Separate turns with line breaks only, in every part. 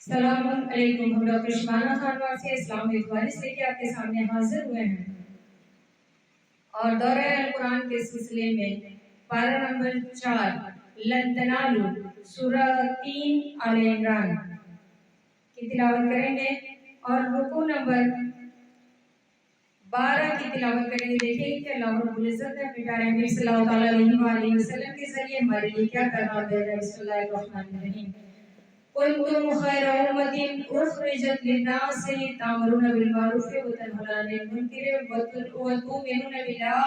السلام علیکم، ہم ڈاکٹر شبانہ خانوار سے اسلامی فہرست لے کے آپ کے سامنے حاضر ہوئے ہیں اور دورہ القرآن کے سلسلے میں پارہ نمبر 4 لن تنالوا سورہ 3 آل عمران کی تلاوت کریں گے اور رکوع نمبر 12 کی تلاوت کریں گے۔ دیکھیں کہ اللہ رب العزت نے اپنے پیارے نبی صلی اللہ علیہ وآلہ وسلم کے ذریعے ہمارے لیے کیا پیغام دے رہا ہے۔ بسم اللہ الرحمن الرحیم۔ كنتم خير أمة أخرجت للناس تأمرون بالمعروف وتنهون عن المنكر وتؤمنون بالله۔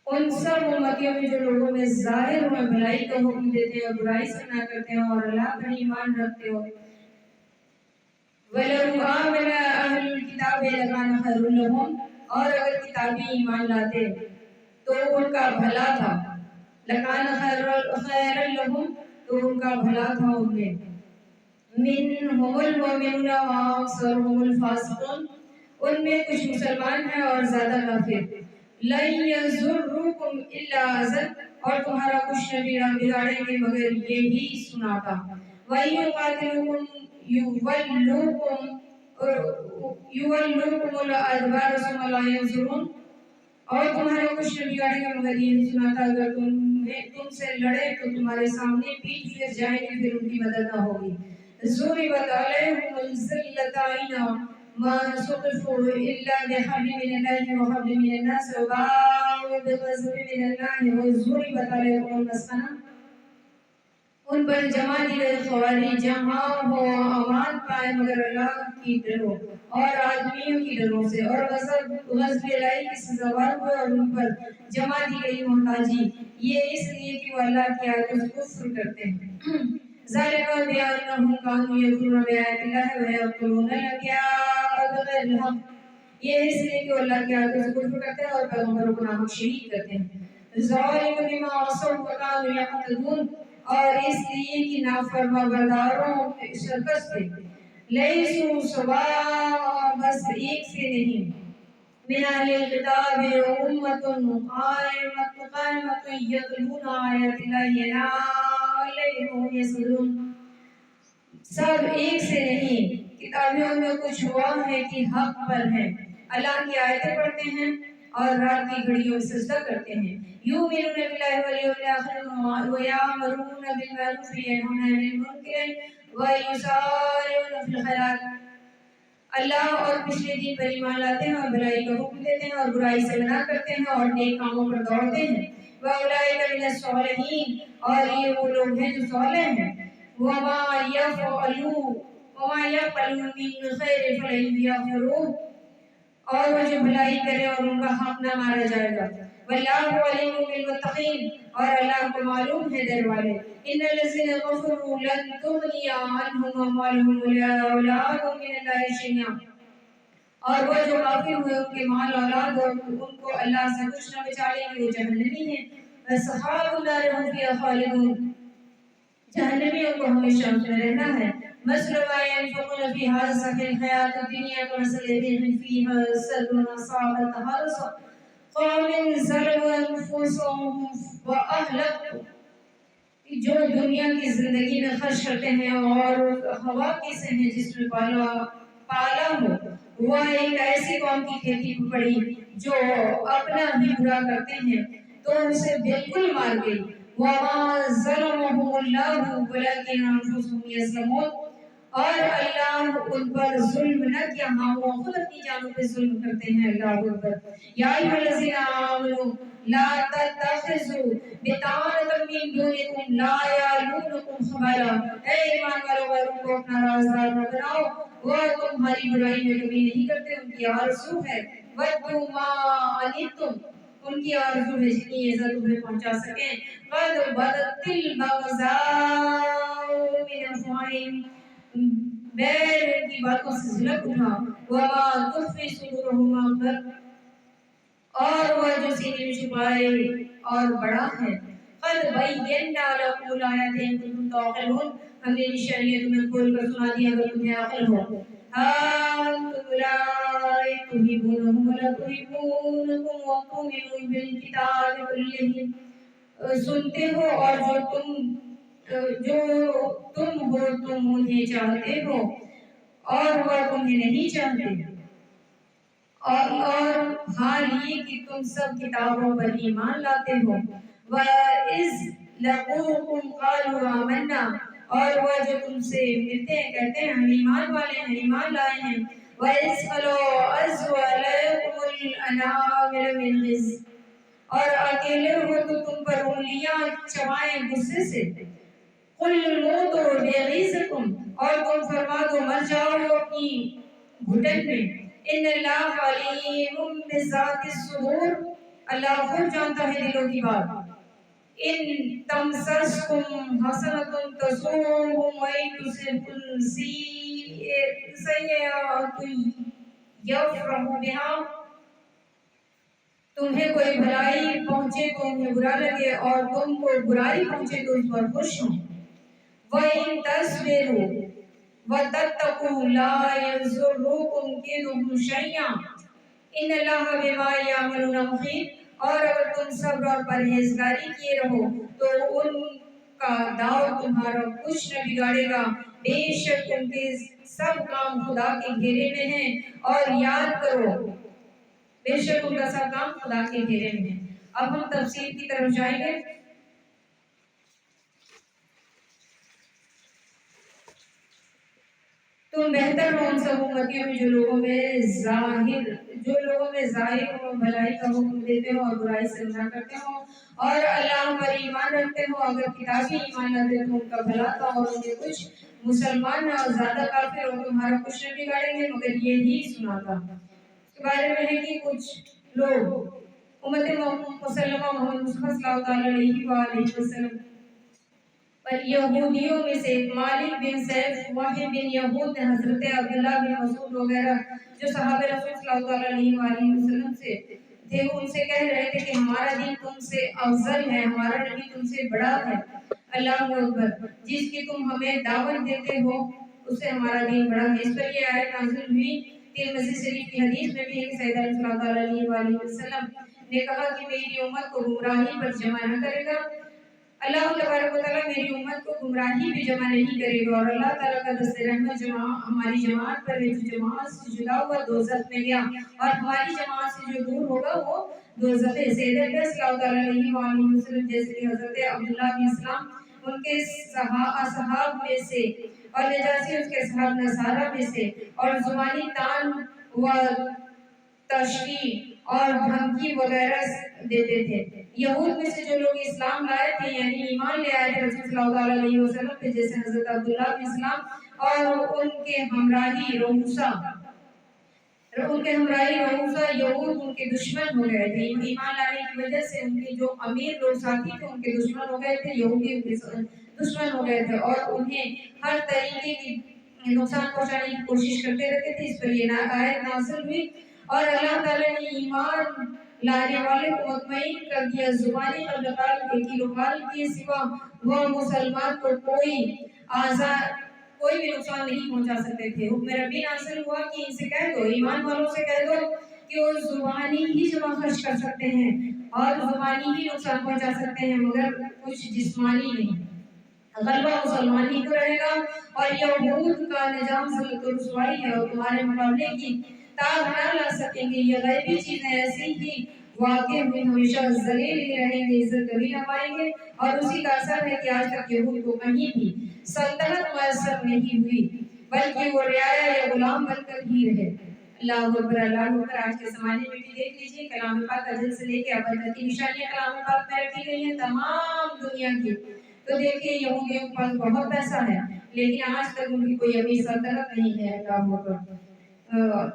ان سب امتیوں میں جو لوگوں میں ظاہر ہوئے بھلائی کا حکم دیتے ہیں اور برائی سے منع کرتے ہیں اور اللہ پر ایمان رکھتے ہو۔ وَلَوْ آمَنَ أَهْلُ الْكِتَابِ لَكَانَ خَيْرٌ لَهُمْ، اور اگر کتابی ایمان لاتے تو ان کا بھلا تھا۔ لَكَانَ خَيْرًا لَهُمْ، تو ان کا بھلا تھا ان میں۔ مِنْهُمُ الْمُؤْمِنُونَ وَأَكْثَرُهُمُ الْفَاسِقُونَ، ان میں کچھ مسلمان ہیں اور زیادہ کافر۔ لَن يَضُرُّوكُمْ إِلَّا أَذًى، اور تمہارا کچھ نہ بگاڑیں گے مگر یہی سناتا۔ وَإِن يُقَاتِلُوكُمْ يُوَلُّوكُمُ الْأَدْبَارَ ثُمَّ لَا يَنصُرُونَ، اور تمہارا کچھ نہ بگاڑے گا مگر یہی سناتا، اگر تم سے لڑے تو تمہارے سامنے پیٹ پھر جائیں گے، پھر ان کی مدد نہ ہوگی۔ ضُرِبَتْ عَلَيْهِمُ الذِّلَّةُ أَيْنَمَا ثُقِفُوا إِلَّا بِحَبْلٍ مِّنَ اللَّهِ وَحَبْلٍ مِّنَ النَّاسِ وَبَاءُوا بِغَضَبٍ مِّنَ اللَّهِ وَضُرِبَتْ عَلَيْهِمُ الْمَسْكَنَةُ، ان پر جمع دی گئی خواری جہاں وہ امان پائے مگر اللہ کی ڈروں اور آدمیوں کی ڈروں سے، اور غضب الہی کی سزاوار ہوئے اور ان پر جمع دی گئی محتاجی، یہ اس لیے کہ وہ اللہ کی آیتوں سے کفر کرتے ہیں۔ ذَلِكَ بِأَنَّهُمْ كَانُوا يَكْفُرُونَ بِآيَاتِ اللَّهِ وَيَقْتُلُونَ الْأَنبِيَاءَ بِغَيْرِ الْحَقِّ، یہ اس لیے کہ وہ اللہ کی آیتوں سے کفر کرتے ہیں اور پیغمبروں کو نامحق شہید کرتے ہیں۔ ذَلِكَ بِمَا عَصَوْا وَكَانُوا يَعْتَدُونَ، اور اس لیے کہ نافرما برداروں شرکت تھے۔ لَيْسُوا سَوَاءً، بس ایک سے نہیں۔ مِنْ أَهْلِ الْكِتَابِ أُمَّةٌ قَائِمَةٌ يَتْلُونَ آيَاتِ اللَّهِ آنَاءَ اللَّيْلِ وَهُمْ يَسْجُدُونَ، سب ایک سے نہیں، کتابیوں میں کچھ ہوا ہے کہ حق پر ہیں، اللہ کی آیتیں پڑھتے ہیں اور رات کی گھڑیوں میں سجدہ کرتے ہیں۔ یؤمنون باللہ والیوم الآخر ویأمرون بالمعروف وینہون عن المنکر ویسارعون فی الخیرات، اللہ اور پچھلے دن پر ایمان لاتے ہیں اور بھلائی کا حکم دیتے ہیں اور برائی سے منع کرتے ہیں اور نیک کاموں پر دوڑتے ہیں۔ وَأُولَئِکَ مِنَ الصَّالِحِینَ، اور یہ وہ لوگ ہیں جو صالح ہیں۔ وَمَا يَفْعَلُوا مِنْ خَيْرٍ فَلَن يَغْفِرُوهُ، اور وہ جو بھلائی کرے اور ان کا حق نہ مارا جائے گا۔ وَاللَّهُ عَلِيمٌ بِالْمُتَّقِينَ، اور اللہ کو معلوم ہے ڈر والے۔ إِنَّ الَّذِينَ كَفَرُوا لَن تُغْنِيَ عَنْهُمْ أَمْوَالُهُمْ وَلَا أَوْلَادُهُم مِّنَ اللَّهِ شَيْئًا، اور وہ جو کافر ہوئے ان کے مال اولاد اور ان کو اللہ سے کچھ نہ بچائیں گے، وہ جہنمی ہیں۔ وَأَصْحَابُ النَّارِ هُمْ فِيهَا خَالِدُونَ، جہنمیوں کو ہمیشہ اس میں رہنا ہے۔ مَثْلُ مَا يَنفِقُونَ فِي هَٰذِهِ الْحَيَاةِ الدُّنْيَا كَمَثَلِ رِيحٍ فِيهَا صَرٌّ أَصَابَتْ حَرْثَ قَوْمٍ ظَلَمُوا أَنفُسَهُمْ وَأَهْلَكُوا، جو دنیا کی زندگی میں خرچ کرتے ہیں اور ہوا کی سے ہیں جس میں پالا ہو، وہ ایک ایسی قوم کی کھیتی پڑی جو اپنا ہی برا کرتے ہیں تو اسے بالکل مار گئی۔ وَمَا ظَلَمَهُمُ اللَّهُ وَلَٰكِنْ أَنفُسَهُمْ يَظْلِمُونَ، اور اللہ ان پر ظلم نہ کیا، ہاں وہ خود اپنی جانوں پہ ظلم کرتے ہیں۔ اللہ اکبر۔ یا ایھا الذین آمنوا لا تتخذوا بطانة من دونکم لا یعلونکم خبالا، اے ایمان والو غیروں کو اپنا رازدار نہ بناؤ، وہ تمہاری برائی میں کمی نہیں کرتے، ان کی آرزو ہے۔ وَدُّوا مَا عَنِتُّمْ، ان کی آرزو ہے جتنی ایذا تمہیں پہنچا سکیں۔ قَدْ بَدَتِ الْبَغْضَاءُ مِنْ أَفْوَاهِهِمْ، بیر ان کی باتوں سے جھلک اٹھا۔ وَمَا تُخْفِي صُدُورُهُمْ أَكْبَرُ، اور وہ جو سینے میں چھپائے اور بڑا ہے۔ قَدْ بَيَّنَّا لَكُمُ الْآيَاتِ إِن كُنتُمْ تَعْقِلُونَ، ہم نے نشانیاں تمہیں کھول کر سنا دی اگر تمہیں عقل ہو۔ ہَا أَنتُمْ أُولَٰئِکَ تُحِبُّونَهُمْ وَلَا تُحِبُّونَهُمْ وَتُؤْمِنُونَ بِالْكِتَابِ كُلِّهِ، سنتے ہو اور جو تم جو تم ہو تم انہیں چاہتے ہو اور وہ تمہیں نہیں چاہتے، اور حال یہ کہ تم سب کتابوں پر ایمان لاتے ہو۔ وَإِذْ لَقُوكُمْ قَالُوا آمَنَّا، اور وہ جو تم سے ملتے ہیں کہتے ہیں ہم ایمان والے ہیں، ایمان لائے ہیں۔ وَإِذْ خَلَوْا عَزُّوا عَلَيْكُمُ الْأَنَامِلَ مِنْ غِزٍ، اور اکیلے ہو تو تم پر انگلیاں چبائیں غصے سے۔ قُلْ مُوتُوا بِغِيظِكُمْ، اور تم فرما دو مر جاؤ اپنی گھٹن میں۔ ان اللہ علیم بذات الصدور، اللہ خود جانتا ہے دلوں کی بات۔ ان تمسسکم حسنۃ تسؤہم وان تصبکم سیئۃ یفرحوا بہا، تمہیں کوئی بھلائی پہنچے تو انہیں برا لگے اور تم کو برائی پہنچے تو اس پر خوش ہوں۔ وَإِن تَصْبِرُوا وَتَتَّقُوا لَا يَضُرُّكُمْ كَيْدُهُمْ شَيْئًا إِنَّ اللَّهَ بِمَا يَعْمَلُونَ مُحِيطٌ، اور اگر تم صبر اور پرہیزگاری کیے رہو تو ان کا داؤ تمہارا کچھ نہ بگاڑے گا، بے شک ان کے سب کام خدا کے گھیرے میں ہیں۔ اور یاد کرو بے شک ان کا سب کام خدا کے گھیرے میں ہے۔ اب ہم تفسیر کی طرف جائیں گے۔ تم بہتر ہو ان سب امتیوں میں جو لوگوں میں ظاہر و بھلائی کا حکم دیتے ہو اور برائی سے منع کرتے ہو اور اللہ پر ایمان رکھتے ہو۔ اگر کتابی ایمان نہ دے تو ان کا بھلا تھا، اور ان کے کچھ مسلمان اور زیادہ کافر ہو تمہارا کچھ نہ بگاڑیں گے مگر یہی سنا تھا۔ اس کے بارے میں ہے کہ کچھ لوگ امت مسلمہ محمد مصطفیٰ صلی اللہ علیہ وآلہ وسلم پر یہودیوں میں سے مالک بن سیف، واحد بن یہود نے حضرت عبداللہ بن مسعود وغیرہ جو صحابہ رسول صلی اللہ علیہ وآلہ وسلم سے تھے، ان سے کہہ رہے تھے کہ ہمارا دین تم سے افضل ہے، ہمارا نبی تم سے بڑا ہے۔ اللہ اکبر، جس کی تم ہمیں دعوت دیتے ہو اس سے ہمارا دین بڑا ہے۔ اس پر یہ آیت نازل ہوئی۔ ترمذی شریف کی حدیث میں بھی ہے کہ سیدنا صلی اللہ علیہ وآلہ وسلم نے کہا کہ میری امت کو گمراہی پر جمع نہ کرے گا، اللہ تبارک و تعالیٰ میری امت کو گمراہی بھی جمع نہیں کرے گا، اور اللہ تعالیٰ کا دست رحمت ہماری جماعت پر ہے۔ جو جماعت سے جدا ہوا دوزخ میں گیا، اور ہماری جماعت سے جو دور ہوگا وہ دوزخ ہے۔ سیدنا صلی اللہ علیہ وآلہ وسلم جیسے کہ حضرت عبداللہ بن سلام ان کے اصحاب میں سے، اور نجاشی اس کے اصحاب نصارہ میں سے، اور زبانی تان و تشریح اور دھمکی وغیرہ دیتے تھے۔ یہود میں سے جو لوگ اسلام لائے تھے یعنی ایمان لے آئے تھے رسول صلی اللہ علیہ وسلم پہ، جیسے حضرت عبداللہ بن سلام اور ان کے ہمراہی رؤوسا یہود ان کے دشمن ہو گئے تھے۔ ایمان لانے کی وجہ سے ان کے جو امیر لوگ ساتھی تھے ان کے دشمن ہو گئے تھے، یہودی ان کے دشمن ہو گئے تھے اور انہیں ہر طریقے کی نقصان پہنچانے کی کوشش کرتے رہتے تھے۔ اس پر یہ آیت نازل ہوئی، اور اللہ تعالیٰ نے ایمان لانے والے کو مطمئن کر دیا، زبانی قال کے سوا وہ مسلمان کو کوئی بھی نقصان نہیں پہنچا سکتے تھے۔ حکم ربی نازل ہوا کہ ان سے کہہ دو، ایمان والوں سے کہہ دو کہ وہ زبانی ہی جمع خرچ کر سکتے ہیں اور زبانی ہی نقصان پہنچا سکتے ہیں مگر کچھ جسمانی نہیں۔ غلبہ مسلمان ہی کو رہے گا، اور یہود کا نظام ذلت و رسوائی ہے اور تمہارے مقابلے کی تاب نہ لا سکیں گے۔ یہ غیبی چیزیں ایسی ہی واقع ہوئی، ہمیشہ ذلیل ہی رہیں گے، عزت کبھی نہ پائیں گے، اور اسی کا اثر ہے کہ آج تک یہود کو کہیں بھی سلطنت میسر نہیں ہوئی بلکہ وہ رعایا یا غلام بن کر ہی رہے۔ اللہ اکبر، اللہ اکبر۔ آج کے زمانے میں بھی دیکھ لیجیے کلام پاک ازل سے لے کے اب تک کی نشانیاں کلام پاک میں رکھی گئی ہیں تمام دنیا کی۔ تو دیکھیے یہودیوں کے پاس بہت پیسہ ہے لیکن آج تک ان کی کوئی ابھی سلطنت نہیں ہے۔ اللہ اکبر،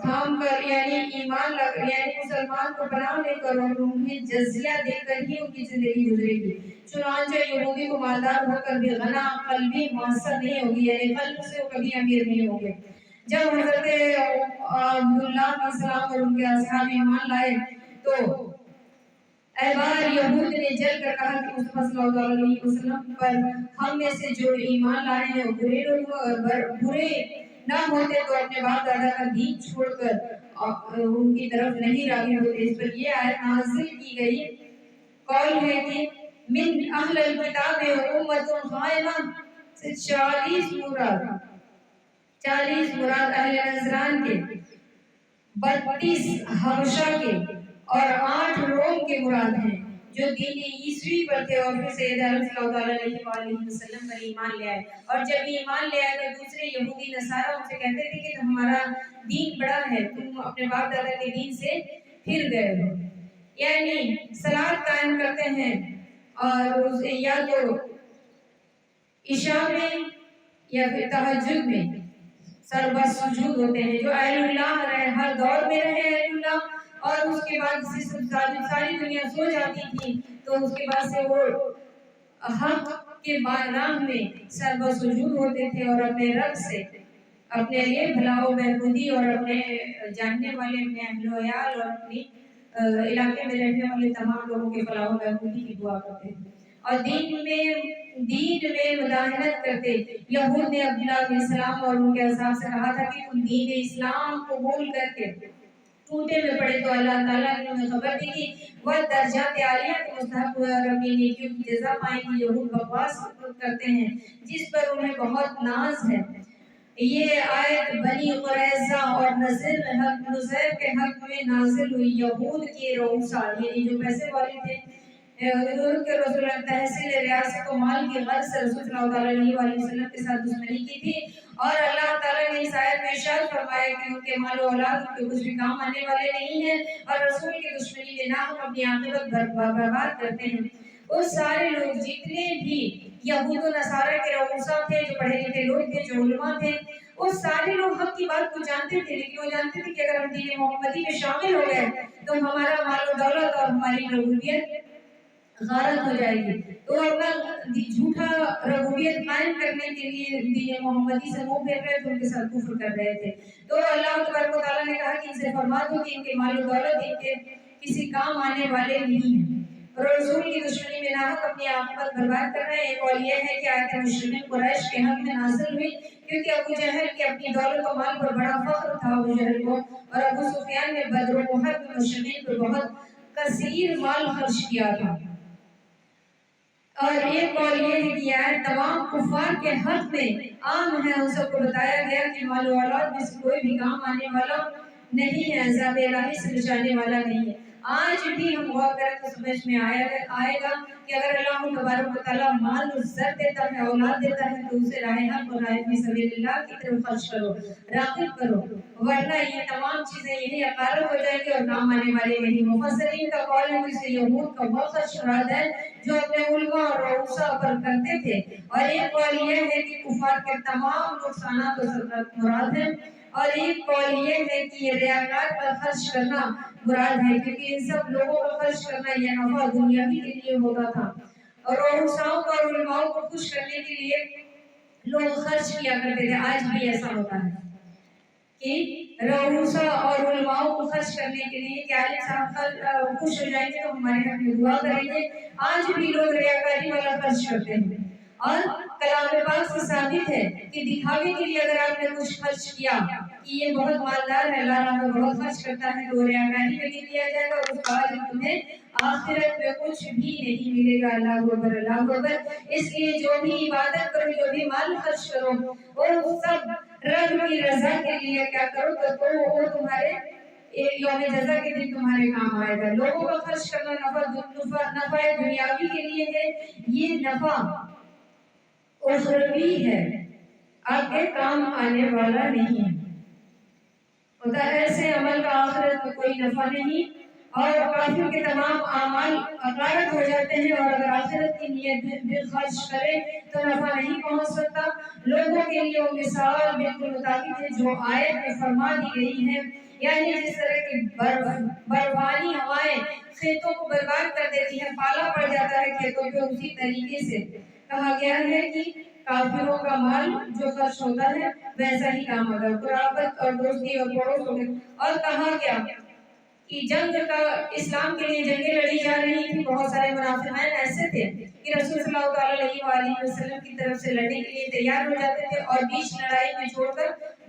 تھام کر یعنی ایمان یعنی مسلمان کو پناہ لے کر اور انہیں جزیہ دے کر ہی ان کی زندگی گزرے گی۔ چنانچہ یہودی کو مالدار ہو کر بھی غنا قلبی میسر نہیں ہوگی، یعنی قلب سے وہ کبھی امیر نہیں ہوں گے۔ جب حضرت عبداللہ بن سلام اور ان کے اصحاب ایمان لائے تو احبار یہود نے جل کر کہا کہ مصطفیٰ صلی اللہ علیہ وسلم پر ہم میں سے جو ایمان لائے ہیں وہ برے لوگ، اور برے نہ ہوتے تو اپنے باپ دادا کا دین چھوڑ کر ان کی طرف نہیں راغب ہوتے۔ اس پر یہ آیت نازل کی گئی، قول ہے کہ من اہل الکتاب امت قائمہ سے 40 مراد اہل نذران کے، 32 حبشہ کے اور 8 روم کے مراد ہیں جو دین عیسوی پر تھے اور پھر سید صلی اللہ علیہ وآلہ وسلم پر ایمان لے آئے۔ اور جب ایمان لے آئے تو دوسرے یہودی نصارہ ان سے کہتے تھے کہ ہمارا دین بڑا ہے، تم اپنے باپ دادا کے دین سے پھر گئے ہو، یعنی صلاۃ قائم کرتے ہیں اور یا تو عشاء میں یا پھر تہجد میں سربت سجود ہوتے ہیں، جو اہل اللہ رہے ہر دور میں رہے اہل اللہ، اور اس کے بعد ساری دنیا سو جاتی تھی تو اس کے بعد سے وہ حق کے بارگاہ میں سربت سجود ہوتے تھے اور اپنے رب سے اپنے لیے بھلا و بہبودی اور اپنے جاننے والے اپنے اہل و عیال اور اپنی علاقے میں رہنے والے تمام لوگوں کے فلاح و بہبودی کی دعا کرتے ہیں اور دین میں مداحنت کرتے۔ یہود نے عبداللہ علیہ السلام اور ان کے اصحاب سے کہا تھا کہ تم دین اسلام قبول کر کے ٹوٹے میں پڑے تو اللہ تعالیٰ نے انہیں خبر دی کہ وہ درجات عالیہ کے مستحق ہوئے اور اپنی نیکیوں کی جزا پائیں گے۔ یہود بکواس کرتے ہیں جس پر انہیں بہت ناز ہے۔ یہ آیت بنی قریظہ اور نذیر کے حق میں نازل ہوئی۔ یہود کے رؤسا یعنی جو پیسے والے تھے، حضور کے رسول اللہ تحصیل ریاست و مال کی غرض سے رسول صلی اللہ علیہ وآلہ وسلم کے ساتھ دشمنی کی تھی، اور اللہ تعالیٰ نے اس آیت میں ارشاد فرمایا کہ ان کے مال و اولاد ان کے کچھ بھی کام آنے والے نہیں ہیں اور رسول کی دشمنی میں ناحق اپنی عاقبت برباد کرتے ہیں۔ وہ سارے لوگ جتنے بھی یہود و نصارہ کے رؤسا تھے، جو پڑھے لکھے لوگ تھے، جو علماء تھے، وہ سارے لوگ حق کی بات کو جانتے تھے، لیکن وہ جانتے تھے کہ اگر ہم دین محمدی میں شامل ہو گئے تو ہمارا مال و دولت اور ہماری ربوبیت غارت ہو جائے گی، تو اپنا جھوٹا ربوبیت قائم کرنے کے لیے دین محمدی سے منہ پھیر رہے تھے، ان کے ساتھ کفر کر رہے تھے۔ تو اللہ تبارک و تعالیٰ نے کہا کہ ان سے فرما دو کہ ان کے مال و دولت ان کے کسی کام آنے والے نہیں ہیں، اور رسول کی دشمنی میں ناحق اپنی عاقبت برباد کر رہے ہیں۔ ایک اور یہ ہے کہ آیت مشرکین قریش کے حق میں نازل ہوئی کیونکہ ابو جہل کی اپنی دولت و مال پر بڑا فخر تھا ابو جہل کو، اور ابو سفیان نے بدر و احد میں مشرکین پر بہت کثیر مال خرچ کیا تھا۔ اور ایک قول یہ ہے کہ آیت تمام کفار کے حق میں عام ہے، ان سب کو بتایا گیا کہ مال و اولاد میں سے کوئی بھی کام آنے والا نہیں ہے، عذاب الہی سے بچانے والا نہیں ہے۔ آج بھی ہم غور کریں تو سمجھ میں آئے گا کہ اگر اللہ تبارک و تعالیٰ مال و زر دیتا ہے، اولاد دیتا ہے، تو اسے راہ حق اور راہ فی سبیل اللہ کی طرف خرچ کرو، راغب کرو، ورنہ یہ تمام چیزیں یہی عقارت ہو جائیں گی اور کام آنے والے نہیں۔ مفسرین کا قول ہے کہ اس سے یہود کا وہ خرچ مراد ہے جو اپنے علماء اور رؤسا پر کرتے تھے، اور ایک قول یہ ہے کہ کفار کے تمام نقصانات و ضرورت مراد ہیں، اور ایک قول یہ ہے کہ یہ ریاکار پر خرچ کرنا مراد ہے، کیونکہ ان سب لوگوں کو خرچ کرنا یہ نفع دنیاوی کے لیے ہوتا تھا، اور رؤساؤں کو اور علماؤں کو خوش کرنے کے لیے لوگ خرچ کیا کرتے تھے۔ آج بھی ایسا ہوتا ہے کہ رؤسا اور علماؤں کو خرچ کرنے کے لیے کہ عالم صاحب خوش ہو جائیں گے تو ہمارے حق میں دعا کریں گے، آج بھی لوگ ریاکاری والا خرچ کرتے ہیں۔ اور کلام پاک سے ثابت ہے کہ دکھاوے کے لیے اگر آپ نے کچھ خرچ کیا کہ یہ بہت مالدار ہے، اللہ راہ میں بہت خرچ کرتا ہے، تو ریاکاری میں گر دیا جائے گا، اور اس کا اجر تمہیں آخرت میں کچھ بھی نہیں ملے گا۔ اللہ اکبر، اللہ اکبر۔ اس لیے جو بھی عبادت کرو، جو بھی مال خرچ کرو، وہ سب رب کی رضا کے لیے کیا کرو تو وہ تمہارے یوم جزا کے دن تمہارے کام آئے گا۔ لوگوں کا خرچ کرنا نفع دنیاوی کے لیے ہے، یہ نفع اخروی ہے، آپ کے کام آنے والا نہیں ہے۔ ایسے عمل کا آخرت میں کوئی نفع نہیں، اور کافر کے تمام اعمال عقارت ہو جاتے ہیں، اور اگر آخرت کی نیت دل خرچ کرے تو نفع نہیں پہنچ سکتا۔ لوگوں کے لیے وہ مثال بالکل مطابق ہے جو آیت میں فرما دی گئی ہے، یعنی جس طرح کی برفانی ہوائیں کھیتوں کو برباد کر دیتی ہیں، پالا پڑ جاتا ہے کھیتوں پہ، اسی طریقے سے کہا گیا ہے کہ کافروں کا مال جو خرچ ہوتا ہے ویسا ہی کام ہوگا، قرابت اور دوستی اور پڑوس ہو گئے۔ اور کہا گیا کہ جنگ کا اسلام کے لیے جنگیں لڑی جا رہی تھی، بہت سارے منافقین ایسے تھے کہ رسول صلی اللہ علیہ وآلہ وسلم کی طرف سے لڑنے کے لیے تیار ہو جاتے تھے اور بیچ لڑائی میں چھوڑ کر